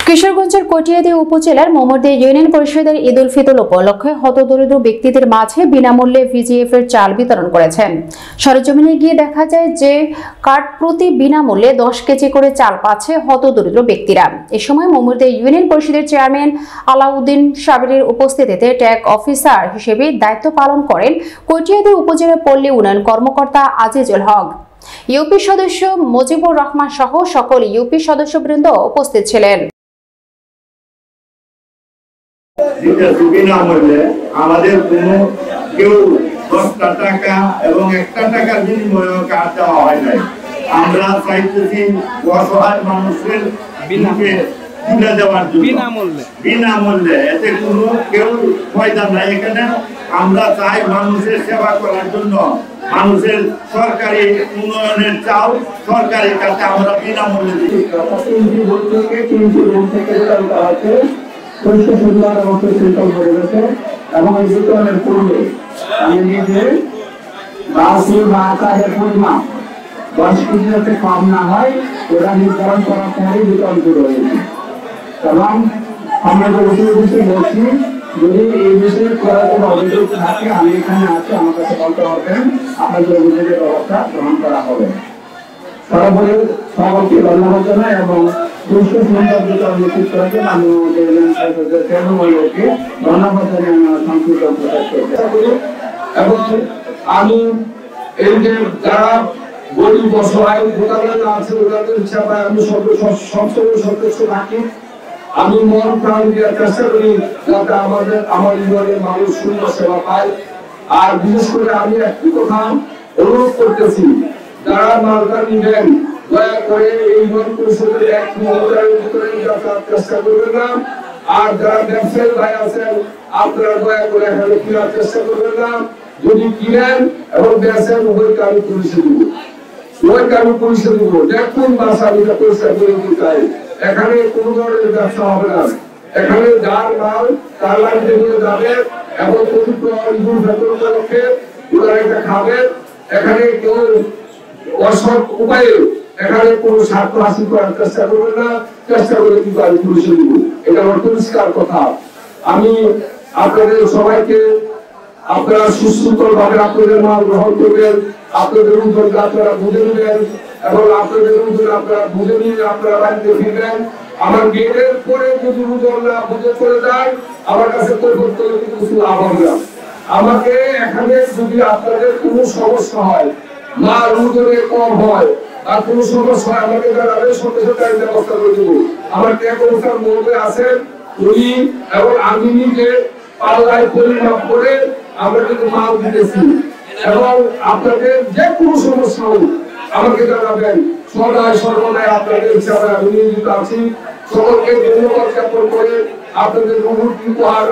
কিশোরগঞ্জের কটিয়াদী উপজেলার মোমরদী ইউনিয়ন পরিষদের ঈদ উল ফিতর উপলক্ষে হতদরিদ্র ব্যক্তিদের মাঝে বিনামূল্যে ভিজিএফ এর চাল বিতরণ করেছেন। সরেজমিনে গিয়ে দেখা যায় যে কার্ড প্রতি বিনামূল্যে 10 কেজি করে চাল পাচ্ছে হতদরিদ্র ব্যক্তিরা। এ সময় মোমরদী ইউনিয়ন পরিষদের চেয়ারম্যান আলাউদ্দিন সাবিরের উপস্থিতিতে ট্যাগ অফিসার হিসেবে দায়িত্ব পালন করেন কটিয়াদী উপজেলা পল্লী উন্নয়ন কর্মকর্তা আজিজুল হক। ইউপি সদস্য মুজিবুর রহমান সহ সকল ইউপি সদস্যবৃন্দ উপস্থিত ছিলেন। বিনামূল্যে আমাদের কোনো কেউ 10 টাকা এবং 1 টাকার বিনিময়ে কাজ দেওয়া হয় নাই। আমরা চাইতেছি অসহায় মানুষের তুলে দেওয়ার জন্য বিনামূল্যে, এতে কোনো কেউ পয়সা নাই। এখানে আমরা চাই মানুষের সেবা করার জন্য, মানুষের সরকারি উন্নয়নের চাল সরকারি কাছে আমরা বিনামূল্যে দিই। এবং এই বিতরণের পূর্বে আমি নিজে পরিমাণ 10 কেজি যাতে কম না হয় ওরা নির্ধারণ করার পরে বিতরণ শুরু হয়েছে। এবং আমরা যে বলছি, যদি এই বিষয়ে করার কোনো অভিযোগ থাকে আমি এখানে আছি, আমার কাছে বলতে পারবেন, আপনাদের অভিযোগের ব্যবস্থা গ্রহণ করা হবে। সর্বোপরি সকলকে ধন্যবাদ জানাই এবং সুন্দর বিতরণ নিশ্চিত করার জন্য আমি ধন্যবাদ জানিয়ে আমার সংক্ষিপ্ত প্রকাশ করছি। এবং আমি এই যে যারা গরিব অসহায় ভোটাররা আছে ওদের হিসাবে আমি সবসময় সন্তুষ্ট থাকি। আমি মন প্রাণ দিয়ে চেষ্টা করি যাতে আমার জীবনের মানুষ সুন্দর সেবা পায়। আর বিশেষ করে আমি একটি কথা অনুরোধ করতেছি, যারা মালটা নিবেন দয়া করে এই মন পরিষদের এক মহোদয়ের ভিতরে চেষ্টা করবেন না। আর যারা ব্যবসায়ী ভাই আছেন আপনারা দয়া করে এখানে কেনার চেষ্টা করবেন না। যদি কিনেন এবং বেচেন উভয়কে আমি পরিষেবা দিব, দেখুন বাসা আমি পরিষ্কার করে দিতে চাই। এখানে কোনো ধরনের ব্যবসা হবে না। এখানে যার মাল তার লাইনে নিয়ে যাবে এবং উপলক্ষে ওরা এটা খাবে। এখানে কেউ অসৎ উপায়ে এখানে কোনো স্বার্থ হাসিল করার চেষ্টা করবেন না। চেষ্টা করে কিন্তু আমি পুলিশে দিব, এটা আমার পরিষ্কার কথা। আমি আপনাদের সবাইকে আপনারা সুশৃঙ্খল ভাবে আপনাদের মাল গ্রহণ করবেন, আপনাদের উদ্যোগ আপনারা বুঝে নেবেন এবং আপনাদের উদ্যোগ আপনারা বুঝে নিয়ে আপনারা বাড়িতে ফিরবেন। আমার গেটের পরে যদি উদ্যোগ না বুঝে চলে যায় আমার কাছে কিছু লাভ হবে না। আমাকে এখানে যদি আপনাদের কোনো সমস্যা হয়, মাল উদ্যোগে কম হয় বা কোনো সমস্যা হয় আমাকে জানাবে, সঙ্গে সঙ্গে আমি ব্যবস্থা করে দেবো। আমার ট্যাগ অফিসার মহোদয় আছেন, উনি এবং আমি নিজে পাল্লায় পরিমাপ করে আমরা কিন্তু মাল দিতেছি। এবং আপনাদের যে কোনো সমস্যা হোক আমাকে জানাবেন, সদায় সর্বদাই আপনাদের হিসাবে আমি নিয়োজিত আছি। সকলকে ধন্যবাদ জ্ঞাপন করে আপনাদের উপহার